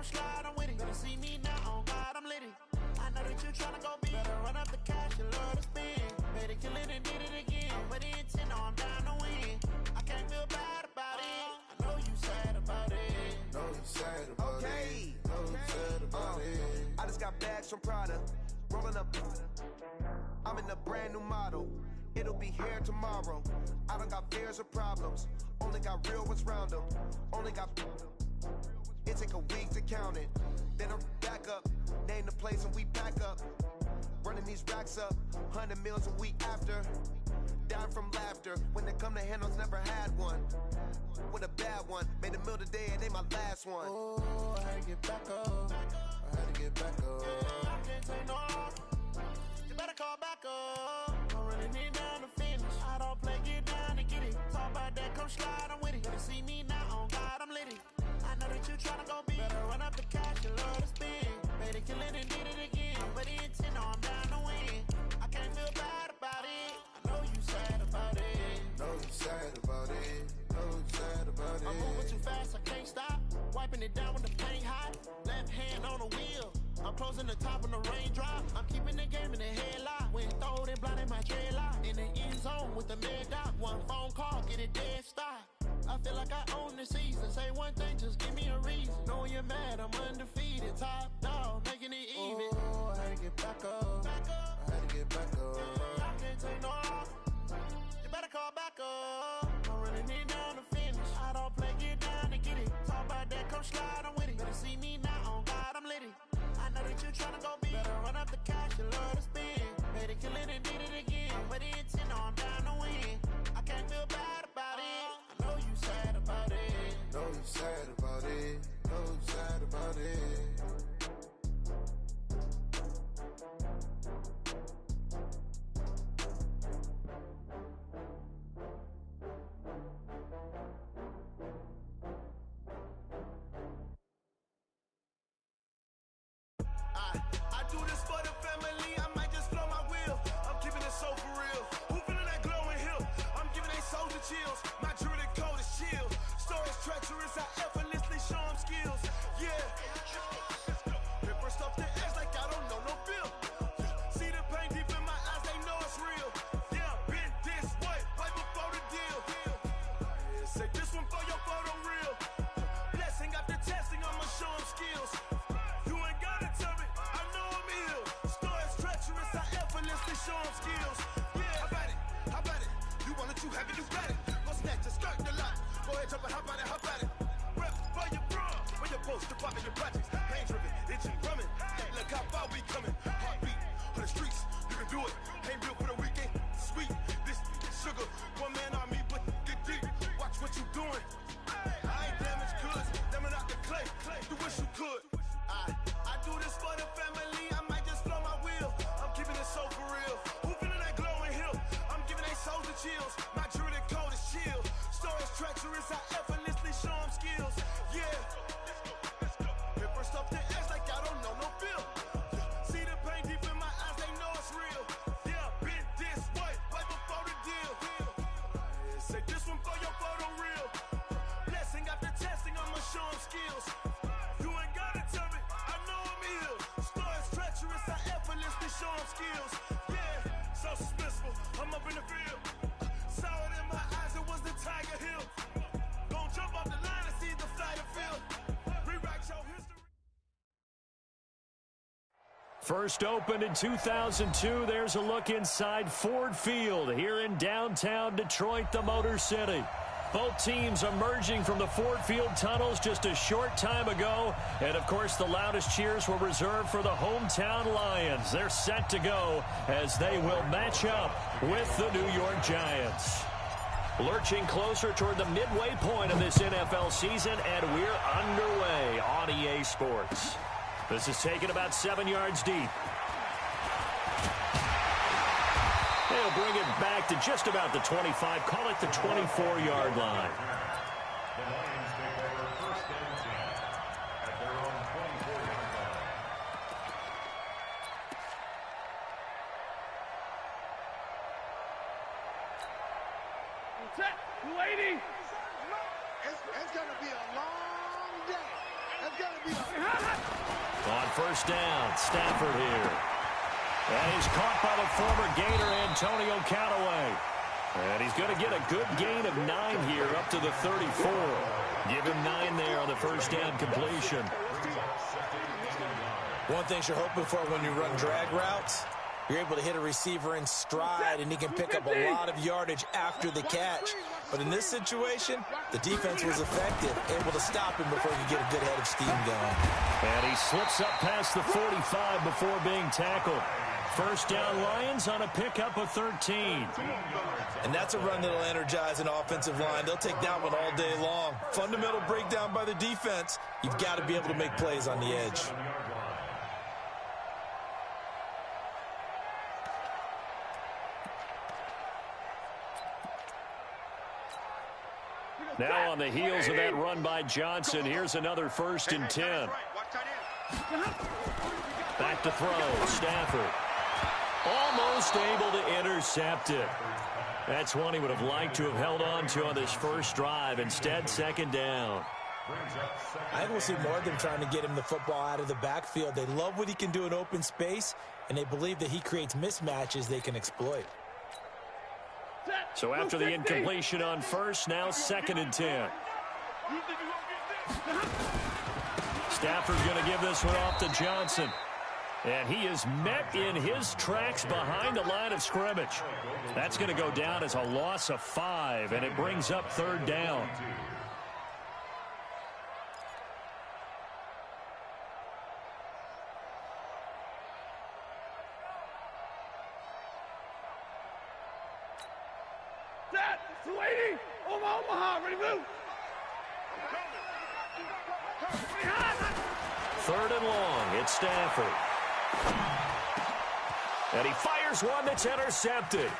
come slide, I'm with it. Better see me now, on God, I'm litty. I know that you tryna go big. Better run up the cash, you love to spend. Better kill it and did it again. But the intent, no, I'm down to win. I can't feel bad about it. I know you sad about it. Know you sad about it. Know you sad about it. I just got bags from Prada. Rolling up. I'm in a brand new model. It'll be here tomorrow. I don't got fears or problems. Only got real ones round them. Only got. It take a week to count it. Then I'm back up. Name the place and we pack up. Running these racks up. 100 meals a week after. Down from laughter. When they come to handles, never had one. With a bad one. Made a meal today and they my last one. Oh, I had to get back up. I had to get back up. I can't say no. You better call back up. I'm running it down to finish. I don't play, get down and get it. Talk about that, come slide, I'm with it. Better see me now, on God, I'm litty. I know that you tryna go big. Better run up the cash, you love to spend. Better kill it and did it again. But the intent, no, I'm down to win. I can't feel bad about it. I know you sad about it. Know you sad about it. Know you sad about it. I'm moving too fast, I can't stop. Wiping it down with the paint hot. Left hand on the wheel. I'm closing the top when the raindrop. I'm keeping the game in the headlock. When throwed and blinded my dreadlock. In the end zone with the mad dot. One phone call, get it dead stop. I feel like I own the season. Say one thing, just give me a reason. Knowing you're mad, I'm undefeated. Top dog, making it even. Oh, I had to get back up. I had to get back up. I can't take no. You better call back up. I'm running it down to finish. I don't play, get down and get it. Talk about that, come slide, I'm with it. Better see me now, on God, I'm litty. I know that you tryna go big. Better run up the cash, you love to spend. Better kill it and did it again. But the intent, no, I'm down to win. I can't feel bad about it. I know you sad about it. Know you sad about it. Know you sad about it. I do this for the family, I might just blow my wheel. I'm keeping it so for real. Who feeling that glowing hill? I'm giving they soldier chills. My jewelry code is chill. Stories treacherous, I effortlessly show them skills. Yeah. Ripper stuff the edge like I don't know no feel. See the pain deep in my eyes, they know it's real. Yeah, been this way, right before the deal. Say this one for your photo real. Blessing after testing, I'ma show them skills. You ain't gotta tell me, I know I'm ill. Stories treacherous, I effortlessly show them skills. Yeah, how about it? How about it? You want it, you have it, you got it. Go snatch a skirt the lot. Go ahead, jump it, how about it? How about it? Rep for your bra, for your post, to pop in your projects. Pain driven, itching, drumming. Look how far we coming. Heartbeat on the streets, you can do it. Ain't built for the weekend. Sweet, this sugar, one man on me, but get deep. Watch what you doing. I ain't damaged goods, damn out the clay. You wish you could. I do this for the family, I might just blow my wheel. I'm keeping it so for real. Who feeling that glowing hill? I'm giving they soldier chills. My jewelry code is chill. Stories treacherous, I effortlessly show them skills. Yeah. Ripper stuff the edge like I don't know no feel. See the pain deep in my eyes, they know it's real. Yeah, been this way, right before the deal. Say this one for your photo real. Blessing after testing, I'ma show them skills. You ain't gotta tell me, I know I'm ill. Stories treacherous, I effortlessly show them skills. Yeah, so suspenseful, I'm up in the field. Saw it in my eyes, it was the Tiger Hill. Gon' jump off the line and see the flight of field. Rewrite your history. First opened in 2002, there's a look inside Ford Field here in downtown Detroit, the Motor City. Both teams emerging from the Ford Field tunnels just a short time ago. And, of course, the loudest cheers were reserved for the hometown Lions. They're set to go as they will match up with the New York Giants. Lurching closer toward the midway point of this NFL season, and we're underway on EA Sports. This is taken about 7 yards deep. They'll bring it back to just about the 25, call it the 24-yard line. The Lions take over first and 10 at their own 24-yard line. Lady! It's going to be a long day. It's going to On first down, Stafford here. And he's caught by the former Gator, Antonio Callaway. And he's going to get a good gain of 9 here up to the 34. Give him 9 there on the first down completion. One thing you're hoping for when you run drag routes, you're able to hit a receiver in stride, and he can pick up a lot of yardage after the catch. But in this situation, the defense was effective, able to stop him before he could get a good head of steam going. And he slips up past the 45 before being tackled. First down Lions on a pickup of 13. And that's a run that'll energize an offensive line. They'll take that one all day long. Fundamental breakdown by the defense. You've got to be able to make plays on the edge. Now on the heels of that run by Johnson, here's another 1st and 10. Back to throw, Stafford. Almost able to intercept it. That's one he would have liked to have held on to on this first drive. Instead, 2nd down. I think we'll see more of them trying to get him the football out of the backfield. They love what he can do in open space, and they believe that he creates mismatches they can exploit. So after the incompletion on first, now 2nd and 10. Stafford's going to give this one off to Johnson. And he is met in his tracks behind the line of scrimmage. That's going to go down as a loss of 5, and it brings up 3rd down. Third and long, it's Stafford. And he fires one that's intercepted.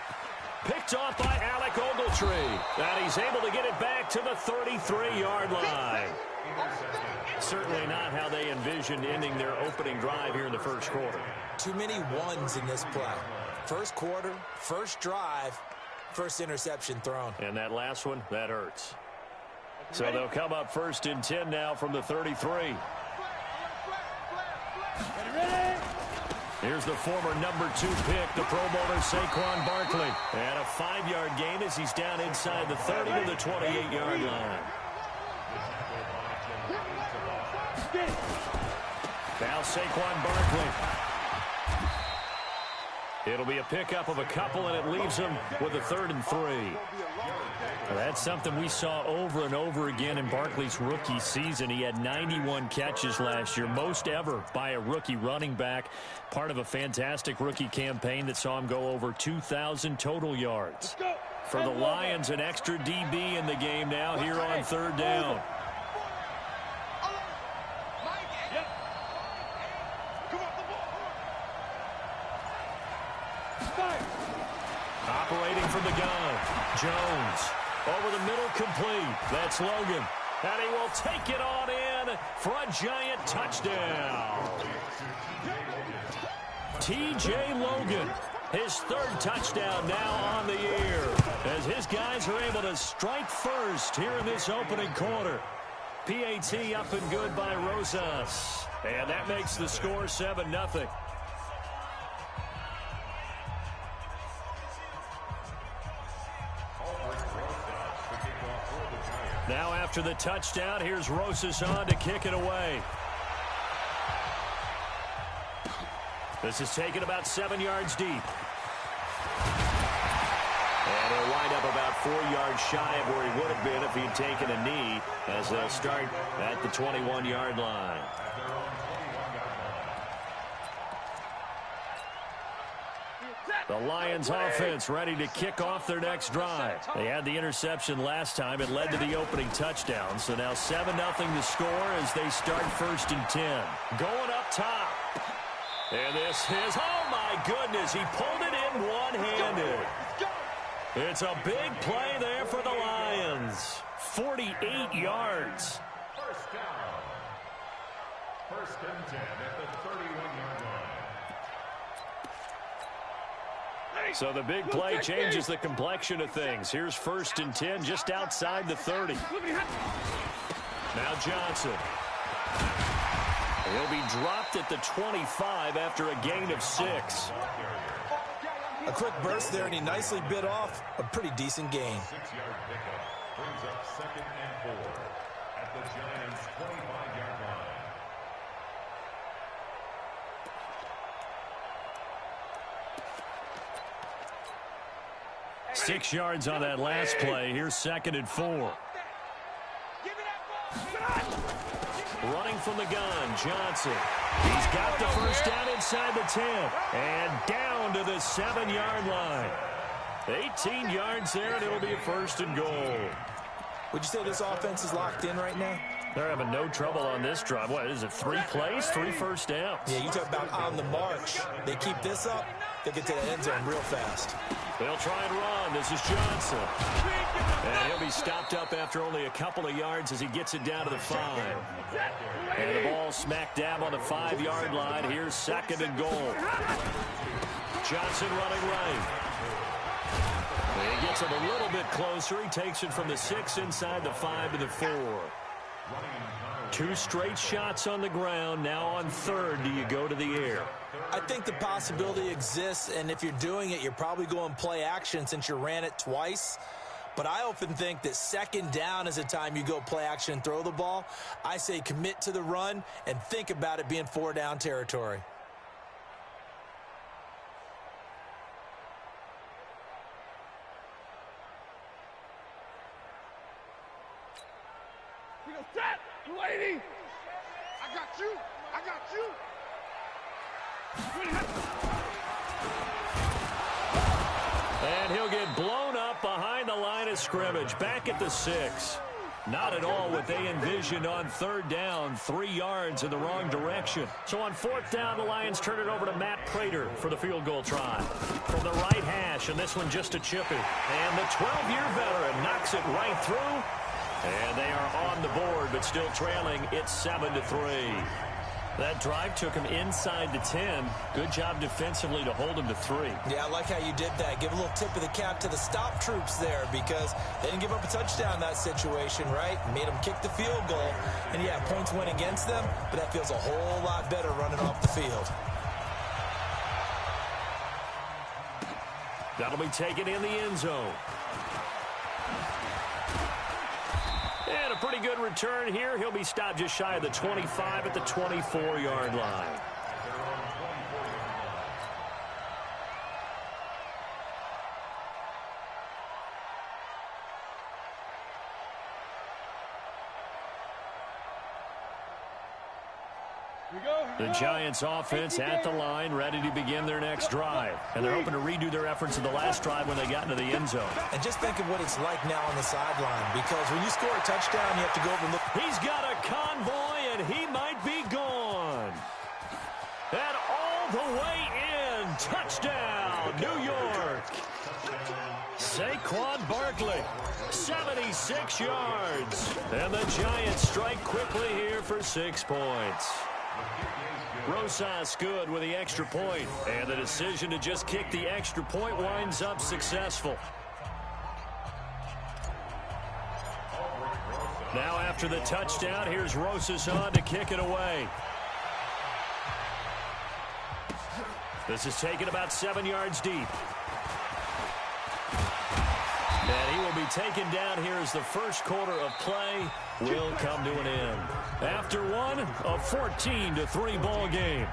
Picked off by Alec Ogletree. And he's able to get it back to the 33-yard line. Certainly not how they envisioned ending their opening drive here in the first quarter. Too many ones in this play. First quarter, first drive, first interception thrown. And that last one, that hurts. So they'll come up 1st and 10 now from the 33. Here's the former number 2 pick, the Pro Bowler Saquon Barkley. And a 5-yard gain as he's down inside the 30 to the 28-yard line. Now Saquon Barkley. It'll be a pickup of a couple, and it leaves him with a 3rd and 3. Well, that's something we saw over and over again in Barkley's rookie season. He had 91 catches last year, most ever by a rookie running back. Part of a fantastic rookie campaign that saw him go over 2,000 total yards. For the Lions, an extra DB in the game now here on 3rd down. Operating from the gun, Jones. Over the middle, complete. That's Logan. And he will take it on in for a giant touchdown. T.J. Logan, his 3rd touchdown now on the year, as his guys are able to strike first here in this opening quarter. PAT up and good by Rosas. And that makes the score 7-0. Now after the touchdown, here's Rosas on to kick it away. This is taken about 7 yards deep. And he'll wind up about 4 yards shy of where he would have been if he'd taken a knee, as they'll start at the 21-yard line. The Lions offense ready to kick off their next drive. They had the interception last time. It led to the opening touchdown. So now 7-0 the score as they start 1st and 10. Going up top. And this is, oh my goodness, he pulled it in one-handed. It's a big play there for the Lions. 48 yards. First down. 1st and 10 at the 31-yard line. So the big play changes the complexion of things. Here's 1st and 10 just outside the 30. Now Johnson. He'll be dropped at the 25 after a gain of 6. A quick burst there, and he nicely bit off a pretty decent gain. 6-yard pickup brings up 2nd and 4 at the Giants' 25-yard line. 6 yards on that last play. Here's 2nd and 4. Running from the gun, Johnson. He's got the first down inside the 10. And down to the 7-yard line. 18 yards there, and it'll be a 1st and goal. Would you say this offense is locked in right now? They're having no trouble on this drive. What is it, 3 plays, 3 first downs? Yeah, you talk about on the march. They keep this up, they get to the end zone real fast. They'll try and run. This is Johnson. And he'll be stopped up after only a couple of yards as he gets it down to the 5. And the ball smack dab on the 5-yard line. Here's 2nd and goal. Johnson running right. He gets him a little bit closer. He takes it from the 6 inside the 5 to the 4. 2 straight shots on the ground. Now on 3rd, do you go to the air? I think the possibility exists, and if you're doing it, you're probably going play action since you ran it twice. But I often think that 2nd down is the time you go play action and throw the ball. I say commit to the run and think about it being 4-down territory. Lady, I got you. I got you. And he'll get blown up behind the line of scrimmage. Back at the 6. Not at all what they envisioned on 3rd down. 3 yards in the wrong direction. So on 4th down, the Lions turn it over to Matt Prater for the field goal try. From the right hash, and this one just a chippy. And the 12-year veteran knocks it right through. And they are on the board, but still trailing. It's 7-3. That drive took him inside the 10. Good job defensively to hold him to 3. Yeah, I like how you did that. Give a little tip of the cap to the stop troops there because they didn't give up a touchdown in that situation, right? Made them kick the field goal. And, yeah, points went against them, but that feels a whole lot better running off the field. That'll be taken in the end zone. And a pretty good return here. He'll be stopped just shy of the 25 at the 24-yard line. The Giants offense at the line, ready to begin their next drive. And they're hoping to redo their efforts in the last drive when they got into the end zone. And just think of what it's like now on the sideline, because when you score a touchdown, you have to go over and look. He's got a convoy, and he might be gone. And all the way in. Touchdown, New York. Saquon Barkley, 76 yards. And the Giants strike quickly here for 6 points. Rosas good with the extra point, and the decision to just kick the extra point winds up successful. Now after the touchdown, here's Rosas on to kick it away. This is taken about 7 yards deep. And he will be taken down here as the first quarter of play will come to an end. After one, a 14-3 ball game.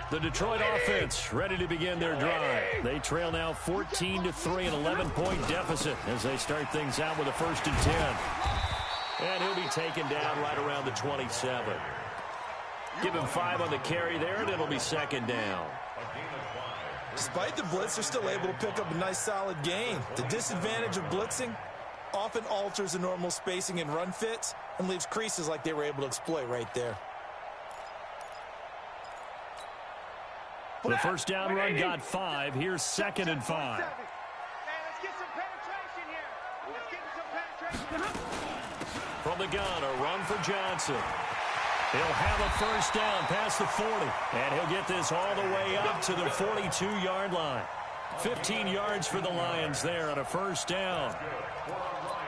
The Detroit offense ready to begin their drive. They trail now 14-3, an 11-point deficit as they start things out with a 1st and 10. And he'll be taken down right around the 27. Give him 5 on the carry there, and it'll be 2nd down. Despite the blitz, they're still able to pick up a nice solid gain. The disadvantage of blitzing often alters the normal spacing and run fits and leaves creases like they were able to exploit right there. The first down run got 5. Here's 2nd and 5. Let's get some penetration here. Let's get some penetration. From the gun, a run for Johnson. He'll have a first down past the 40, and he'll get this all the way up to the 42-yard line. 15 yards for the Lions there on a first down.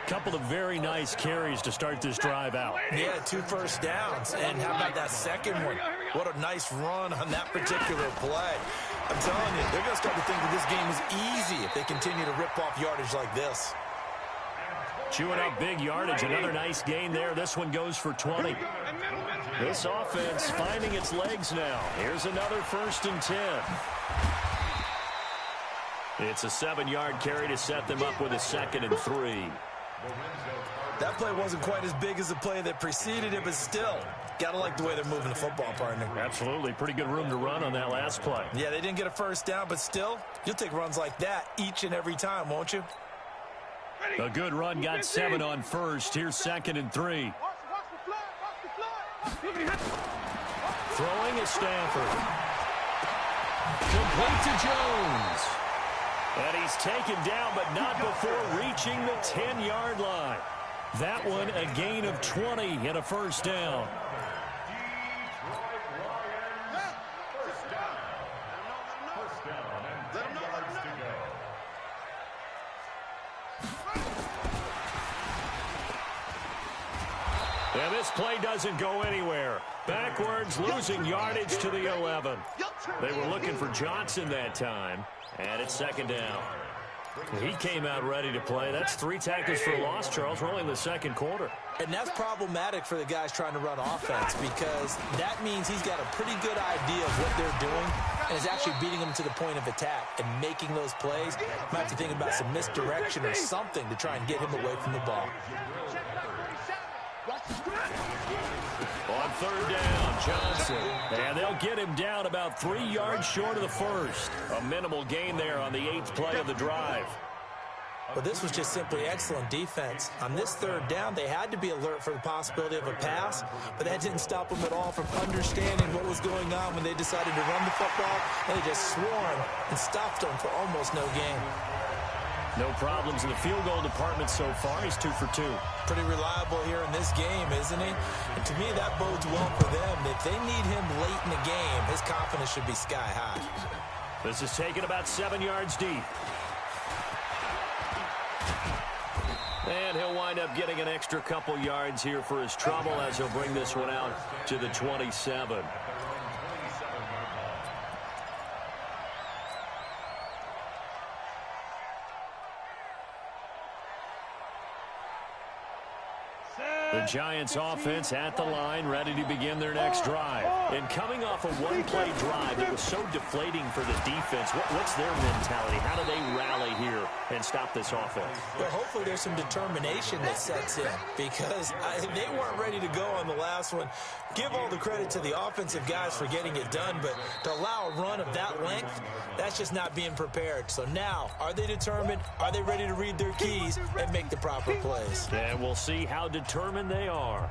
Couple of very nice carries to start this drive out. Yeah, 2 first downs. And how about that second one? What a nice run on that particular play. I'm telling you, they're going to start to think that this game is easy if they continue to rip off yardage like this. Chewing up big yardage. Another nice gain there. This one goes for 20. This offense finding its legs now. Here's another 1st and 10. It's a 7-yard carry to set them up with a 2nd and 3. That play wasn't quite as big as the play that preceded it, but still, got to like the way they're moving the football, partner. Absolutely. Pretty good room to run on that last play. Yeah, they didn't get a first down, but still, you'll take runs like that each and every time, won't you? A good run got 7 on first. Here's 2nd and 3. Throwing is Stafford. Complete to Jones. And he's taken down, but not before reaching the 10-yard line. That one a gain of 20 and a first down. And this play doesn't go anywhere. Backwards, losing yardage to the 11. They were looking for Johnson that time. And it's 2nd down. He came out ready to play. That's 3 tackles for a loss, Charles. We're only in the 2nd quarter. And that's problematic for the guys trying to run offense because that means he's got a pretty good idea of what they're doing and is actually beating them to the point of attack and making those plays. Might have to think about some misdirection or something to try and get him away from the ball. On 3rd down, Johnson. And they'll get him down about 3 yards short of the first. A minimal gain there on the 8th play of the drive. But this was just simply excellent defense. On this 3rd down, they had to be alert for the possibility of a pass, but that didn't stop them at all from understanding what was going on when they decided to run the football. They just swarmed and stopped them for almost no gain. No problems in the field goal department so far. He's 2 for 2. Pretty reliable here in this game, isn't he? And to me, that bodes well for them. If they need him late in the game, his confidence should be sky high. This is taken about 7 yards deep. And he'll wind up getting an extra couple yards here for his trouble as he'll bring this one out to the 27. The Giants offense at the line, ready to begin their next drive. And coming off a one-play drive that was so deflating for the defense, what's their mentality? How do they rally here and stop this offense? Well, hopefully there's some determination that sets in because they weren't ready to go on the last one. Give all the credit to the offensive guys for getting it done, but to allow a run of that length, that's just not being prepared. So now, are they determined? Are they ready to read their keys and make the proper plays? And we'll see how determined they are.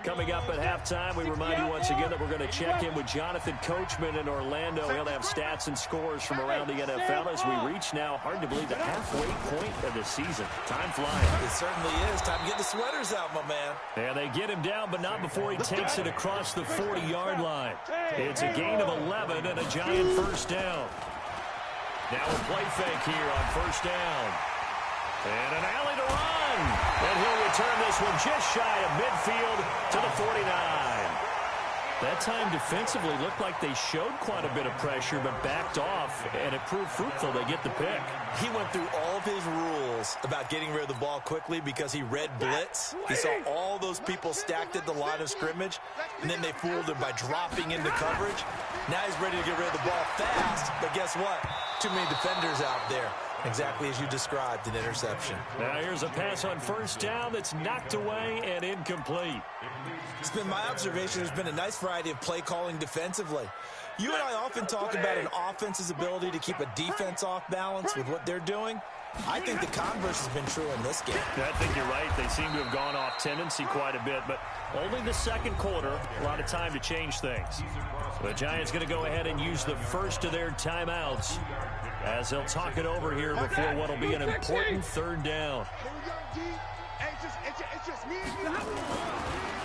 Coming up at halftime, we remind you once again that we're going to check in with Jonathan Coachman in Orlando. He'll have stats and scores from around the NFL as we reach now, hard to believe, the halfway point of the season. Time flying. It certainly is. Time to get the sweaters out, my man. And they get him down, but not before he takes it across the 40-yard line. It's a gain of 11 and a Giant first down. Now a play fake here on first down. And an alley to run. And he'll return this one just shy of midfield to the 49. That time defensively looked like they showed quite a bit of pressure but backed off, and it proved fruitful. They get the pick. He went through all of his rules about getting rid of the ball quickly because he read blitz. He saw all those people stacked at the line of scrimmage, and then they fooled him by dropping into coverage. Now he's ready to get rid of the ball fast, but guess what? Too many defenders out there. Exactly as you described, an interception. Now here's a pass on first down that's knocked away and incomplete. It's been my observation there's been a nice variety of play calling defensively. You and I often talk about an offense's ability to keep a defense off balance with what they're doing. I think the converse has been true in this game. I think you're right. They seem to have gone off tendency quite a bit, but only the second quarter, a lot of time to change things. The Giants going to go ahead and use the first of their timeouts as they'll talk it over here here before what will be an important third down.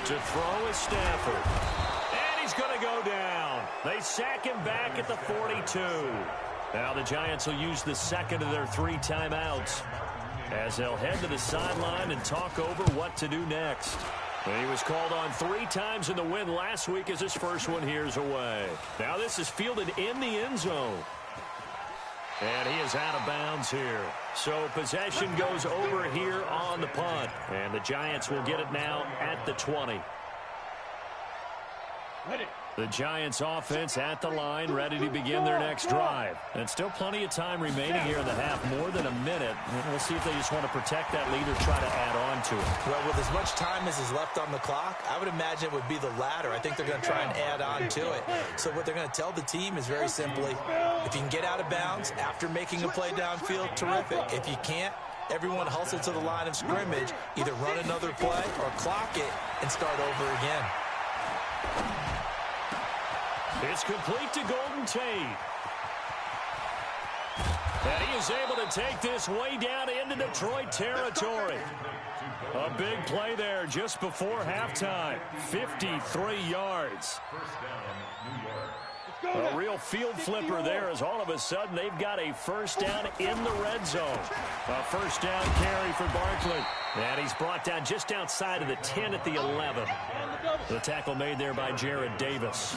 To throw is Stafford. And he's going to go down. They sack him back at the 42. Now the Giants will use the second of their 3 timeouts as they'll head to the sideline and talk over what to do next. He was called on 3 times in the win last week as his first one here's away. Now this is fielded in the end zone. And he is out of bounds here. So possession goes over here on the punt. And the Giants will get it now at the 20. The Giants offense at the line, ready to begin their next drive. And still plenty of time remaining here in the half, more than a minute. And we'll see if they just want to protect that lead or try to add on to it. Well, with as much time as is left on the clock, I would imagine it would be the latter. I think they're going to try and add on to it. So what they're going to tell the team is very simply, if you can get out of bounds after making a play downfield, terrific. If you can't, everyone hustle to the line of scrimmage, either run another play or clock it and start over again. It's complete to Golden Tate. And he is able to take this way down into Detroit territory. A big play there just before halftime. 53 yards. A real field flipper there as all of a sudden they've got a first down in the red zone. A first down carry for Barkley. And he's brought down just outside of the 10 at the 11. The tackle made there by Jared Davis.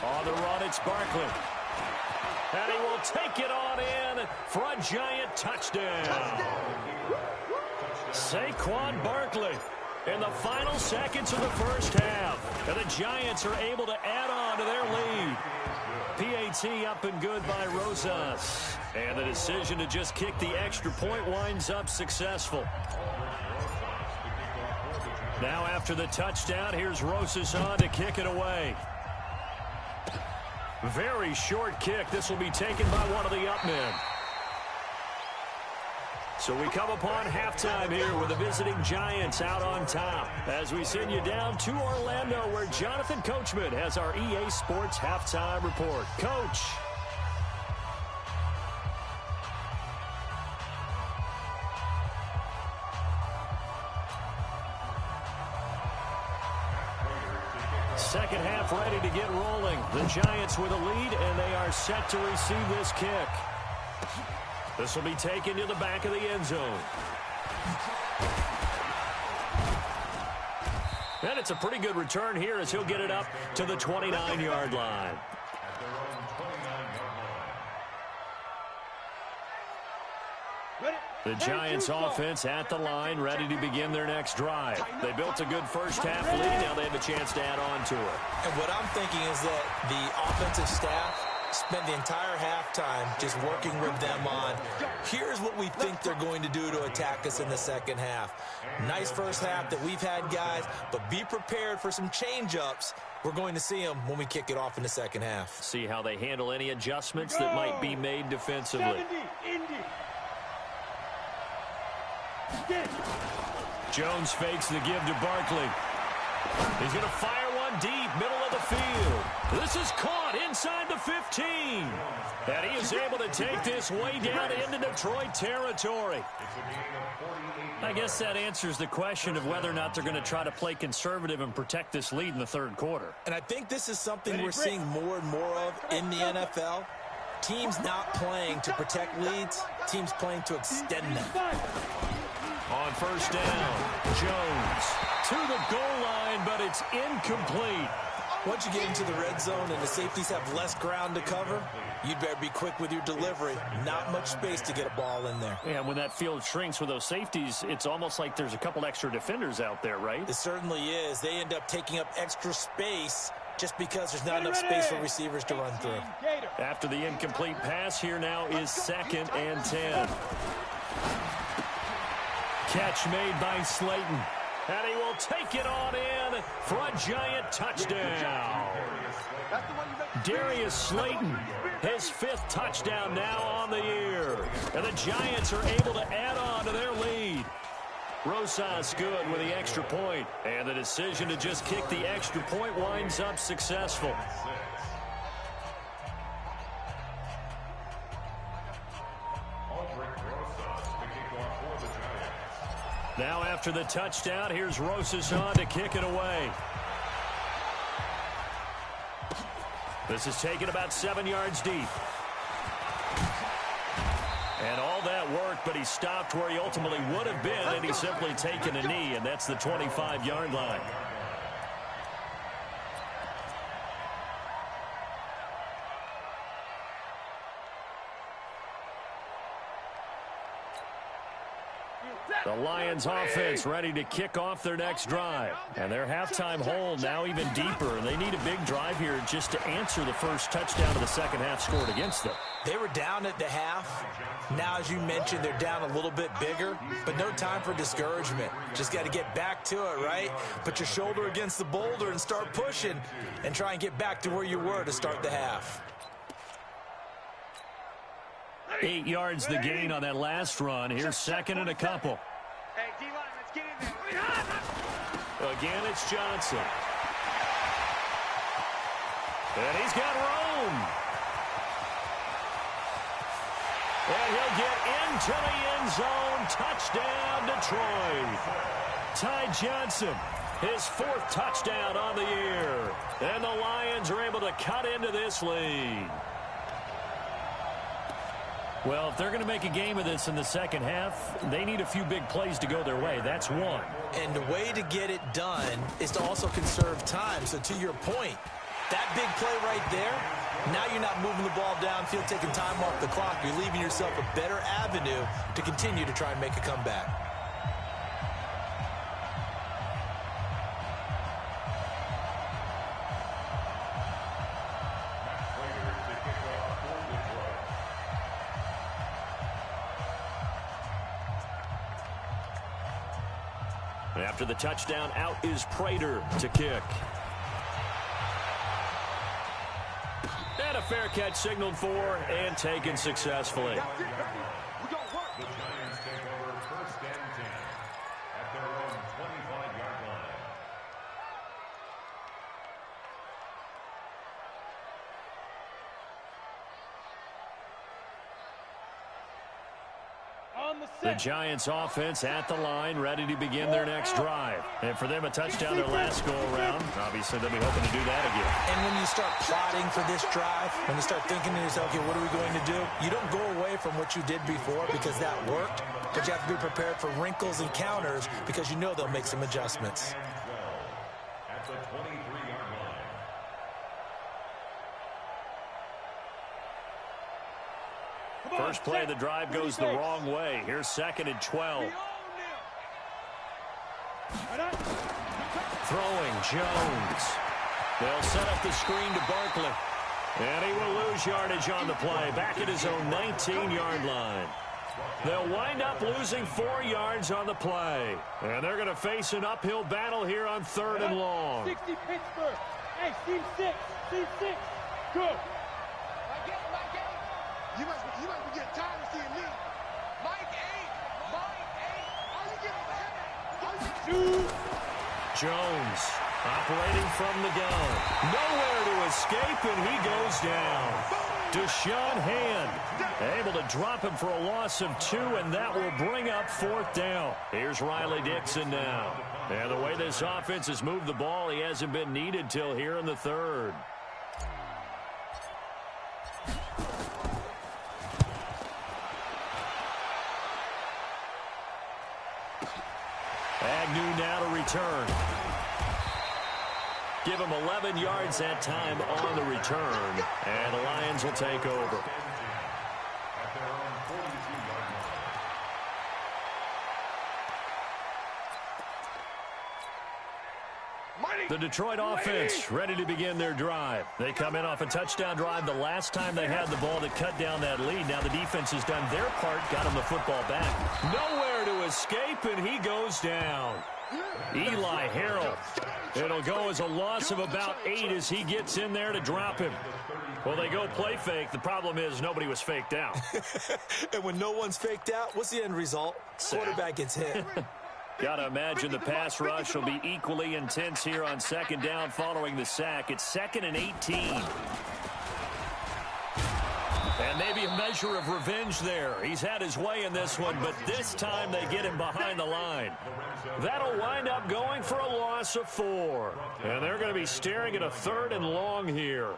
On the run, it's Barkley. And he will take it on in for a giant touchdown. Saquon Barkley in the final seconds of the first half. And the Giants are able to add on to their lead. PAT up and good by Rosas. And the decision to just kick the extra point winds up successful. Now after the touchdown, here's Rosas on to kick it away. Very short kick. This will be taken by one of the up men. So we come upon halftime here with the visiting Giants out on top as we send you down to Orlando where Jonathan Coachman has our EA Sports halftime report. Coach. Second half ready to get rolling. The Giants with a lead, and they are set to receive this kick. This will be taken to the back of the end zone. And it's a pretty good return here as he'll get it up to the 29-yard line. The Giants offense at the line, ready to begin their next drive. They built a good first half lead. Now they have a chance to add on to it. And what I'm thinking is that the offensive staff spent the entire halftime just working with them on, here's what we think they're going to do to attack us in the second half. Nice first half that we've had, guys, but be prepared for some change-ups. We're going to see them when we kick it off in the second half. See how they handle any adjustments that might be made defensively. Jones fakes the give to Barkley. He's going to fire one deep, middle of the field. This is caught inside the 15. And he is able to take this way down into Detroit territory. I guess that answers the question of whether or not they're going to try to play conservative and protect this lead in the third quarter. And I think this is something we're seeing more and more of in the NFL. Teams not playing to protect leads, teams playing to extend them. On first down, Jones to the goal line, but it's incomplete. Once you get into the red zone and the safeties have less ground to cover, you'd better be quick with your delivery. Not much space to get a ball in there. Yeah, when that field shrinks with those safeties, it's almost like there's a couple extra defenders out there, right? It certainly is. They end up taking up extra space just because there's not enough space for receivers to run through. After the incomplete pass, here now is 2nd and 10. Catch made by Slayton. And he will take it on in for a giant touchdown. Darius Slayton, his 5th touchdown now on the year. And the Giants are able to add on to their lead. Rosas good with the extra point. And the decision to just kick the extra point winds up successful. Now after the touchdown, here's Rosas on to kick it away. This is taken about 7 yards deep. And all that work, but he stopped where he ultimately would have been, and he's simply taken a knee, and that's the 25-yard line. The Lions offense ready to kick off their next drive. And their halftime hole now even deeper. And they need a big drive here just to answer the first touchdown of the second half scored against them. They were down at the half. Now, as you mentioned, they're down a little bit bigger, but no time for discouragement. Just got to get back to it, right? Put your shoulder against the boulder and start pushing and try and get back to where you were to start the half. 8 yards the gain on that last run. Here's second and a couple. Hey, D-line, let's get in there. Again, it's Johnson. And he's got room. And he'll get into the end zone. Touchdown, Detroit. Ty Johnson, his 4th touchdown on the year. And the Lions are able to cut into this lead. Well, if they're going to make a game of this in the second half, they need a few big plays to go their way. That's one. And the way to get it done is to also conserve time. So to your point, that big play right there, now you're not moving the ball downfield, taking time off the clock. You're leaving yourself a better avenue to continue to try and make a comeback. After the touchdown, out is Prater to kick. And a fair catch signaled for and taken successfully. The Giants take over 1st and 10 at their own 25-yard line. The Giants offense at the line, ready to begin their next drive. And for them, a touchdown their last go-around. Obviously, they'll be hoping to do that again. And when you start plotting for this drive, when you start thinking to yourself, okay, what are we going to do? You don't go away from what you did before because that worked, but you have to be prepared for wrinkles and counters because you know they'll make some adjustments. At the 23-yard line. First play of the drive goes the wrong way. Here's 2nd and 12. Throwing, Jones. They'll set up the screen to Barkley. And he will lose yardage on the play. Back at his own 19-yard line. They'll wind up losing 4 yards on the play. And they're going to face an uphill battle here on 3rd and long. 60 Pittsburgh. Hey, team 6. Team 6. Good. You must be getting tired of seeing me. Mike 8. Are you getting Jones operating from the gun. Nowhere to escape, and he goes down. Deshaun Hand able to drop him for a loss of 2, and that will bring up 4th down. Here's Riley Dixon now. And the way this offense has moved the ball, he hasn't been needed till here in the 3rd. Agnew now to return. Give him 11 yards that time on the return. And the Lions will take over. At their own 42-yard line. The Detroit offense ready to begin their drive. They come in off a touchdown drive the last time they had the ball to cut down that lead. Now the defense has done their part, got him the football back. Nowhere to escape, and he goes down. Eli Harrell. It'll go as a loss of about 8 as he gets in there to drop him. Well, they go play fake. The problem is nobody was faked out. And when no one's faked out, what's the end result? Quarterback gets hit. Got to imagine the pass rush will be equally intense here on 2nd down following the sack. It's 2nd and 18. And And maybe a measure of revenge there. He's had his way in this one, but this time they get him behind the line. That'll wind up going for a loss of 4. And they're going to be staring at a 3rd and long here.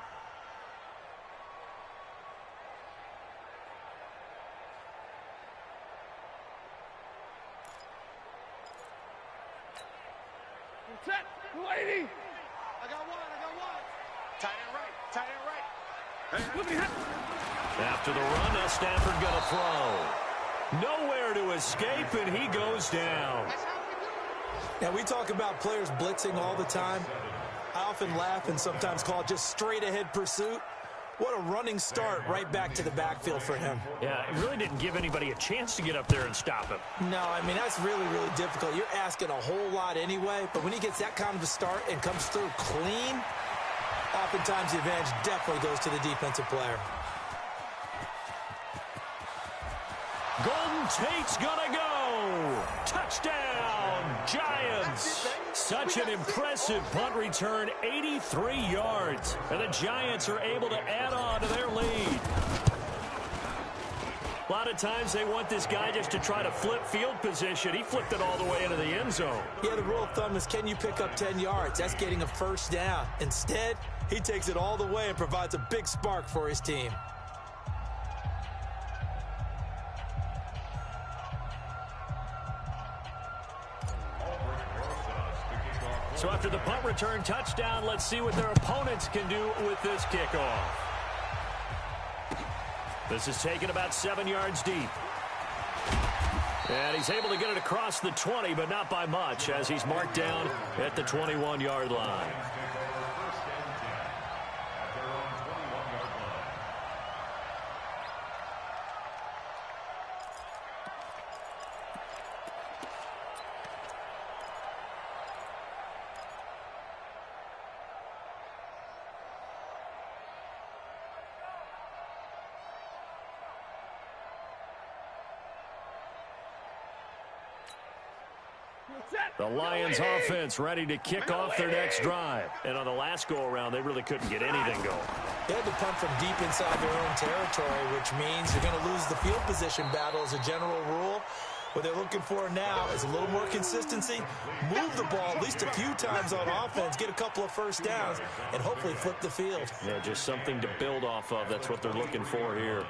Set, lady. I got one. Tight end right. After the run, now Stafford going to throw. Nowhere to escape, and he goes down. Now, we talk about players blitzing all the time. I often laugh and sometimes call it just straight-ahead pursuit. What a running start right back to the backfield for him. Yeah, it really didn't give anybody a chance to get up there and stop him. No, I mean, that's really, really difficult. You're asking a whole lot anyway, but when he gets that kind of a start and comes through clean, oftentimes the advantage definitely goes to the defensive player. Golden Tate's gonna go. Touchdown, Giants. Such an impressive punt return, 83 yards. And the Giants are able to add on to their lead. A lot of times they want this guy just to try to flip field position. He flipped it all the way into the end zone. Yeah, the rule of thumb is, can you pick up 10 yards? That's getting a first down. Instead, he takes it all the way and provides a big spark for his team. So after the punt return touchdown, let's see what their opponents can do with this kickoff. This is taken about 7 yards deep. And he's able to get it across the 20, but not by much, as he's marked down at the 21-yard line. The Lions offense ready to kick off their next drive. And on the last go-around, they really couldn't get anything going. They had to punt from deep inside their own territory, which means you're going to lose the field position battle as a general rule. What they're looking for now is a little more consistency, move the ball at least a few times on offense, get a couple of first downs, and hopefully flip the field. Yeah, just something to build off of. That's what they're looking for here.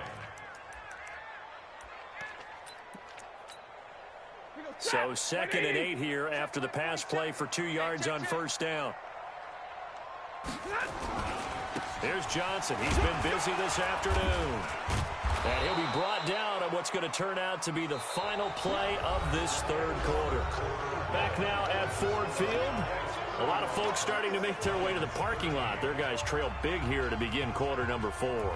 So 2nd and 8 here after the pass play for 2 yards on first down. Here's Johnson. He's been busy this afternoon. And he'll be brought down on what's going to turn out to be the final play of this third quarter. Back now at Ford Field. A lot of folks starting to make their way to the parking lot. Their guys trail big here to begin quarter number 4.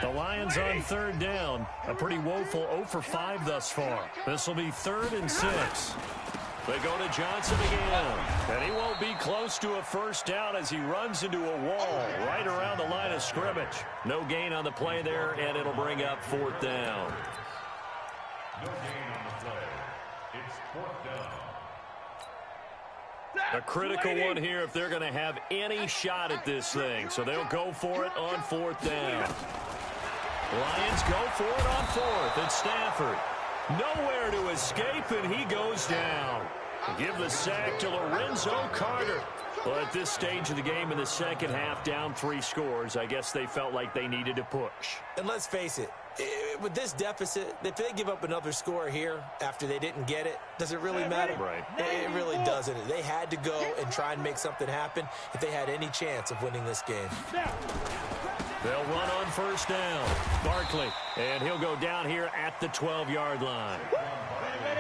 The Lions on third down. A pretty woeful 0 for 5 thus far. This will be 3rd and 6. They go to Johnson again. And he won't be close to a first down as he runs into a wall right around the line of scrimmage. No gain on the play there, and it'll bring up 4th down. No gain on the play. It's 4th down. A critical one here if they're going to have any shot at this thing. So they'll go for it on 4th down. Lions go for it on 4th. It's Stafford. Nowhere to escape, and he goes down. Give the sack to Lorenzo Carter. Well, at this stage of the game in the second half, down 3 scores, I guess they felt like they needed to push. And let's face it, with this deficit, if they give up another score here after they didn't get it, does it really matter? Right. It really doesn't. They had to go and try and make something happen if they had any chance of winning this game. They'll run on first down. Barkley, and he'll go down here at the 12-yard line.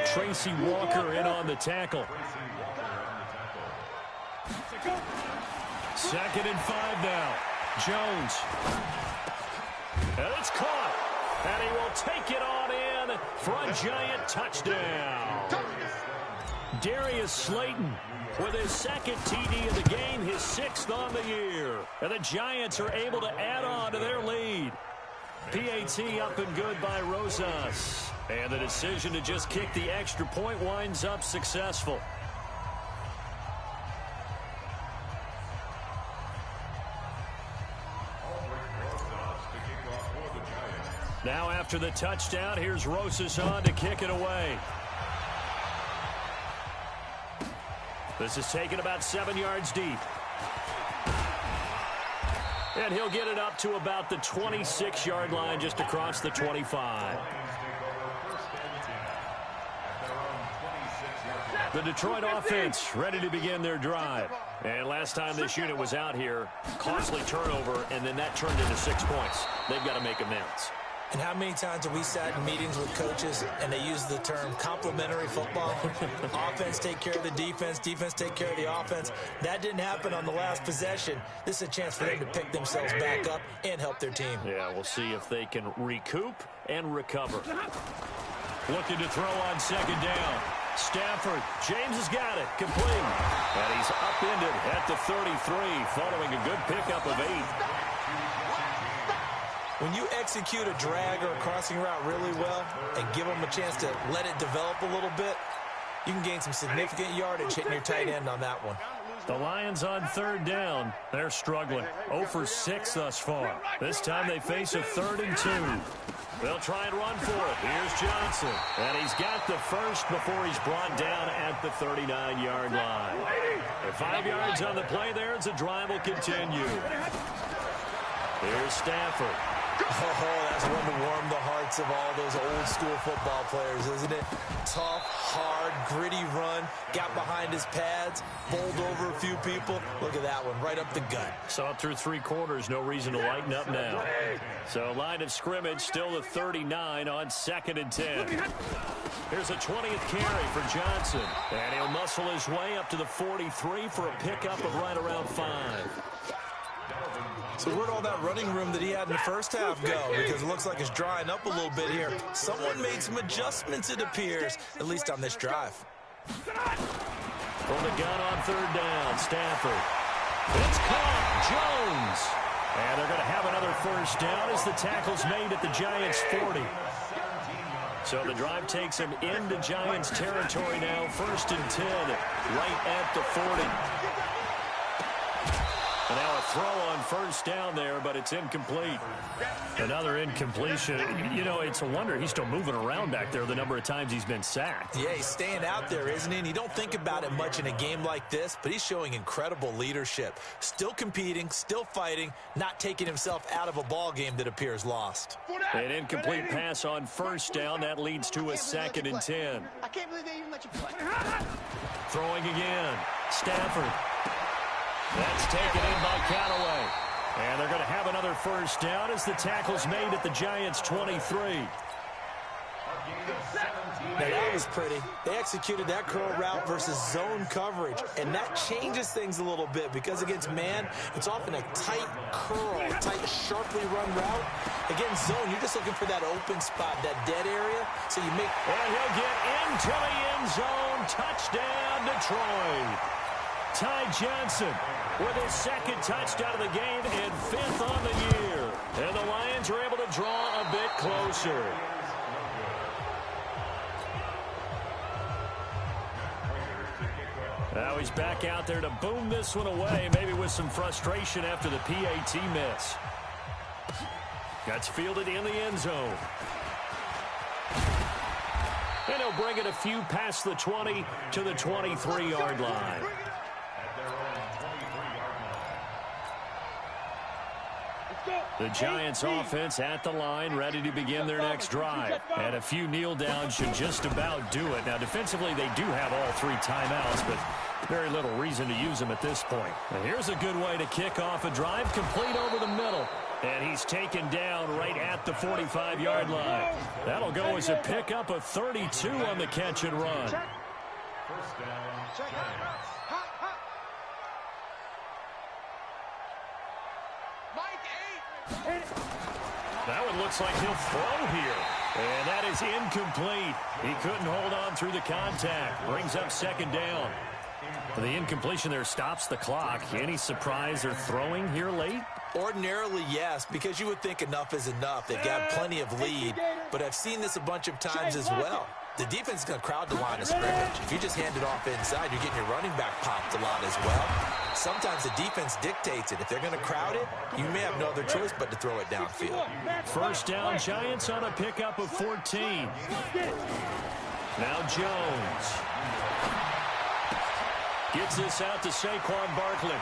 Tracy Walker in on the tackle. 2nd and 5 now. Jones. And it's caught. And he will take it on in for a giant touchdown. Darius Slayton with his 2nd TD of the game, his 6th on the year. And the Giants are able to add on to their lead. PAT up and good by Rosas. And the decision to just kick the extra point winds up successful. Now after the touchdown, here's Rosas on to kick it away. This is taken about 7 yards deep. And he'll get it up to about the 26-yard line, just across the 25. The Detroit offense ready to begin their drive. And last time this unit was out here, costly turnover, and then that turned into 6 points. They've got to make amends. And how many times have we sat in meetings with coaches and they use the term complementary football? Offense take care of the defense, defense take care of the offense. That didn't happen on the last possession. This is a chance for them to pick themselves back up and help their team. Yeah, we'll see if they can recoup and recover. Looking to throw on second down. Stafford, James has got it, complete. And he's upended at the 33, following a good pickup of 8. When you execute a drag or a crossing route really well and give them a chance to let it develop a little bit, you can gain some significant yardage hitting your tight end on that one. The Lions on third down. They're struggling. 0 for 6 thus far. This time they face a 3rd and 2. They'll try and run for it. Here's Johnson. And he's got the first before he's brought down at the 39-yard line. And 5 yards on the play there as the drive will continue. Here's Stafford. Oh, that's one to warm the hearts of all those old-school football players, isn't it? Tough, hard, gritty run. Got behind his pads, bowled over a few people. Look at that one, right up the gut. Saw it through 3 quarters. No reason to lighten up now. So line of scrimmage, still the 39 on 2nd and 10. Here's a 20th carry for Johnson. And he'll muscle his way up to the 43 for a pickup of right around 5. So where'd all that running room that he had in the first half go? Because it looks like it's drying up a little bit here. Someone made some adjustments, it appears, at least on this drive. From the gun on third down, Stafford. It's caught, Jones. And they're going to have another first down as the tackle's made at the Giants' 40. So the drive takes him into Giants territory now. 1st and 10, right at the 40. And now a throw on first down there, but it's incomplete. Another incompletion. You know, it's a wonder he's still moving around back there the number of times he's been sacked. Yeah, he's staying out there, isn't he? And you don't think about it much in a game like this, but he's showing incredible leadership. Still competing, still fighting, not taking himself out of a ball game that appears lost. An incomplete pass on first down. That leads to a 2nd and 10. I can't believe they even let you play. Throwing again. Stafford. That's taken in by Callaway. And they're going to have another first down as the tackle's made at the Giants' 23. Now that was pretty. They executed that curl route versus zone coverage, and that changes things a little bit because against man, it's often a tight curl, a tight, sharply run route. Against zone, you're just looking for that open spot, that dead area, so you make... And he'll get into the end zone. Touchdown, Detroit. Ty Johnson with his 2nd touchdown of the game and 5th on the year. And the Lions are able to draw a bit closer. Now he's back out there to boom this one away, maybe with some frustration after the PAT miss. That's fielded in the end zone. And he'll bring it a few past the 20 to the 23-yard line. The Giants offense at the line, ready to begin their next drive. And a few kneel downs should just about do it. Now, defensively, they do have all 3 timeouts, but very little reason to use them at this point. And here's a good way to kick off a drive, complete over the middle. And he's taken down right at the 45-yard line. That'll go as a pickup of 32 on the catch and run. First down, Giants. That one looks like he'll throw here. And that is incomplete. He couldn't hold on through the contact. Brings up 2nd down. The incompletion there stops the clock. Any surprise they're throwing here late? Ordinarily, yes, because you would think enough is enough. They've got plenty of lead, but I've seen this a bunch of times as well. The defense is going to crowd the line of scrimmage. If you just hand it off inside, you're getting your running back popped a lot as well. Sometimes the defense dictates it. If they're going to crowd it, you may have no other choice but to throw it downfield. First down, Giants on a pickup of 14. Now Jones. Gets this out to Saquon Barkley.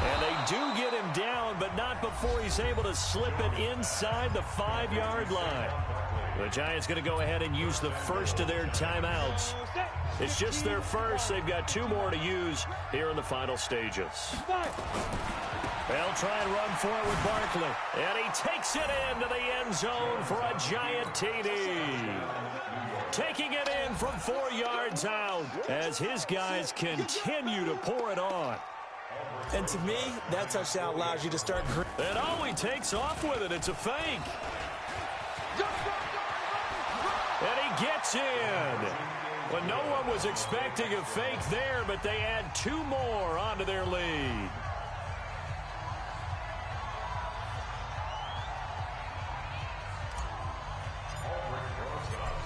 And they do get him down, but not before he's able to slip it inside the 5-yard line. The Giants going to go ahead and use the first of their timeouts. It's just their first. They've got 2 more to use here in the final stages. They'll try and run for it with Barkley. And he takes it into the end zone for a Giant TD. Taking it in from 4 yards out as his guys continue to pour it on. And to me, that touchdown allows you to start. And he takes off with it. It's a fake. And he gets in. Well, no one was expecting a fake there, but they add 2 more onto their lead.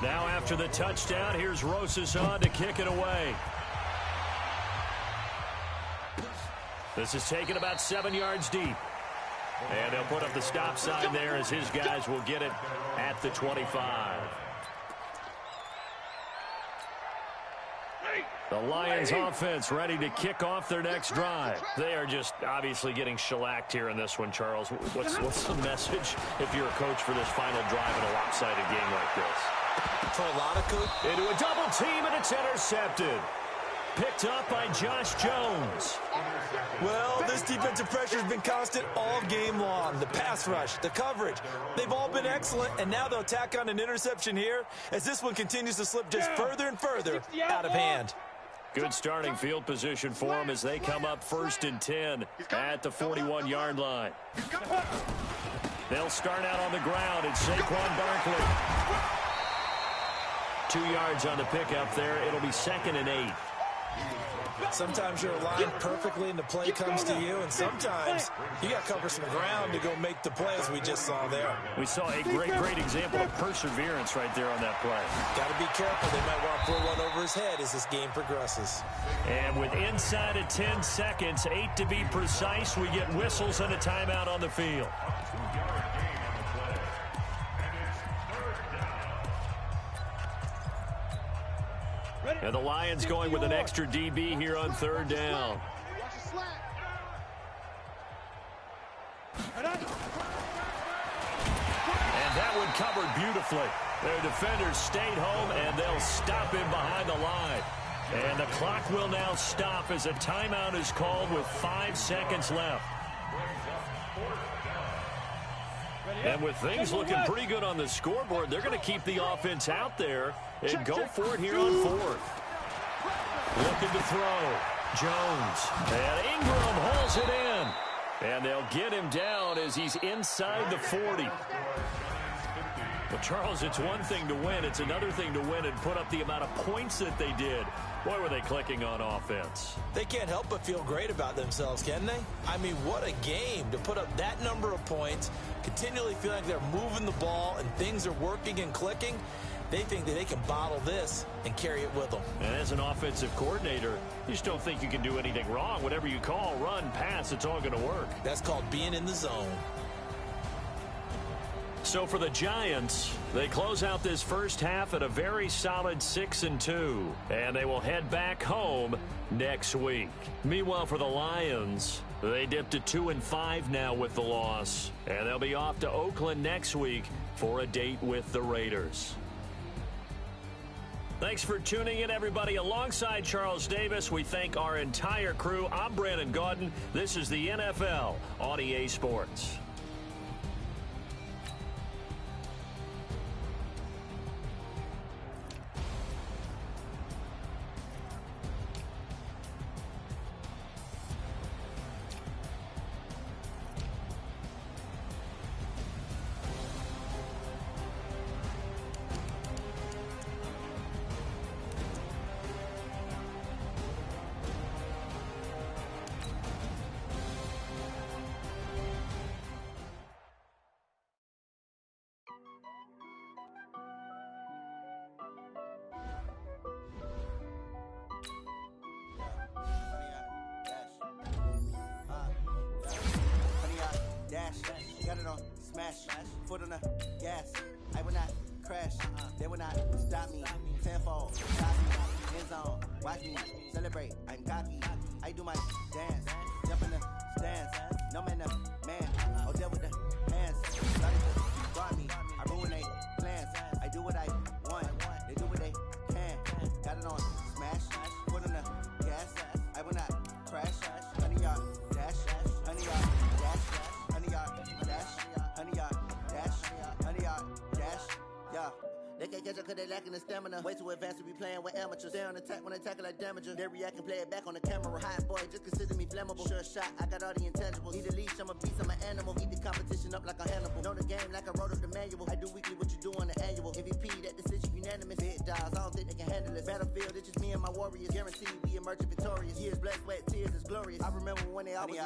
Now after the touchdown, here's Rosas on to kick it away. This is taken about 7 yards deep. And they'll put up the stop sign there as his guys will get it at the 25. The Lions offense ready to kick off their next drive. They are just obviously getting shellacked here in this one, Charles. What's the message if you're a coach for this final drive in a lopsided game like this? For a lot of coaches. Into a double team, and it's intercepted. Picked up by Josh Jones. Well, this defensive pressure has been constant all game long. The pass rush, the coverage, they've all been excellent, and now they'll tack on an interception here as this one continues to slip just further and further out of hand. Good starting field position for them as they come up 1st and 10 at the 41-yard line. They'll start out on the ground. It's Saquon Barkley. 2 yards on the pickup there. It'll be 2nd and 8. Sometimes you're aligned perfectly and the play comes to you, and sometimes you got to cover some ground to go make the play, as we just saw there. We saw a great example of perseverance right there on that play. Got to be careful. They might want to throw one over his head as this game progresses. And with inside of 10 seconds, 8 to be precise, we get whistles and a timeout on the field. And the Lions going with an extra DB here on 3rd down. And that one covered beautifully. Their defenders stayed home, and they'll stop him behind the line. And the clock will now stop as a timeout is called with 5 seconds left. And with things looking pretty good on the scoreboard, they're going to keep the offense out there and go for it here on 4th. Looking to throw. Jones. And Ingram hauls it in. And they'll get him down as he's inside the 40. Well, Charles, it's one thing to win. It's another thing to win and put up the amount of points that they did. Boy, were they clicking on offense. They can't help but feel great about themselves, can they? I mean, what a game to put up that number of points, continually feel like they're moving the ball and things are working and clicking. They think that they can bottle this and carry it with them. And as an offensive coordinator, you just don't think you can do anything wrong. Whatever you call, run, pass, it's all going to work. That's called being in the zone. So for the Giants, they close out this first half at a very solid 6-2, and they will head back home next week. Meanwhile, for the Lions, they dipped to 2-5 now with the loss, and they'll be off to Oakland next week for a date with the Raiders. Thanks for tuning in, everybody. Alongside Charles Davis, we thank our entire crew. I'm Brandon Gaudin. This is the NFL on EA Sports. smash, foot on the gas. I will not crash, they will not stop me. Tenfold, stop me, end zone, watch me celebrate. I'm cocky, I do my dance, jump in the stands. No man, man, oh there with the hands. Started to guard me, I ruin they plans. I do what I want, they do what they can. Got it on smash, foot on the gas. I will not crash, 100-yard dash, 100-yard dash, 100-yard dash, 100-yard dash, 100-yard dash, yeah. They can't catch up cause they lacking the stamina. Way too advanced to be playing with amateurs. Stay on attack when they tackle like damager. They react and play it back on the camera. Hot boy, just consider me flammable. Sure shot, I got all the intangibles. Need a leash, I'm a beast, I'm an animal. Eat the competition up like a Hannibal. Know the game like I wrote up the manual. I do weekly what you do on the annual. MVP, that decision unanimous. Big dogs, I don't think they can handle it. Battlefield, it's just me and my warriors. Guaranteed we emerge victorious. Years, blood, sweat, tears, it's glorious. I remember when they always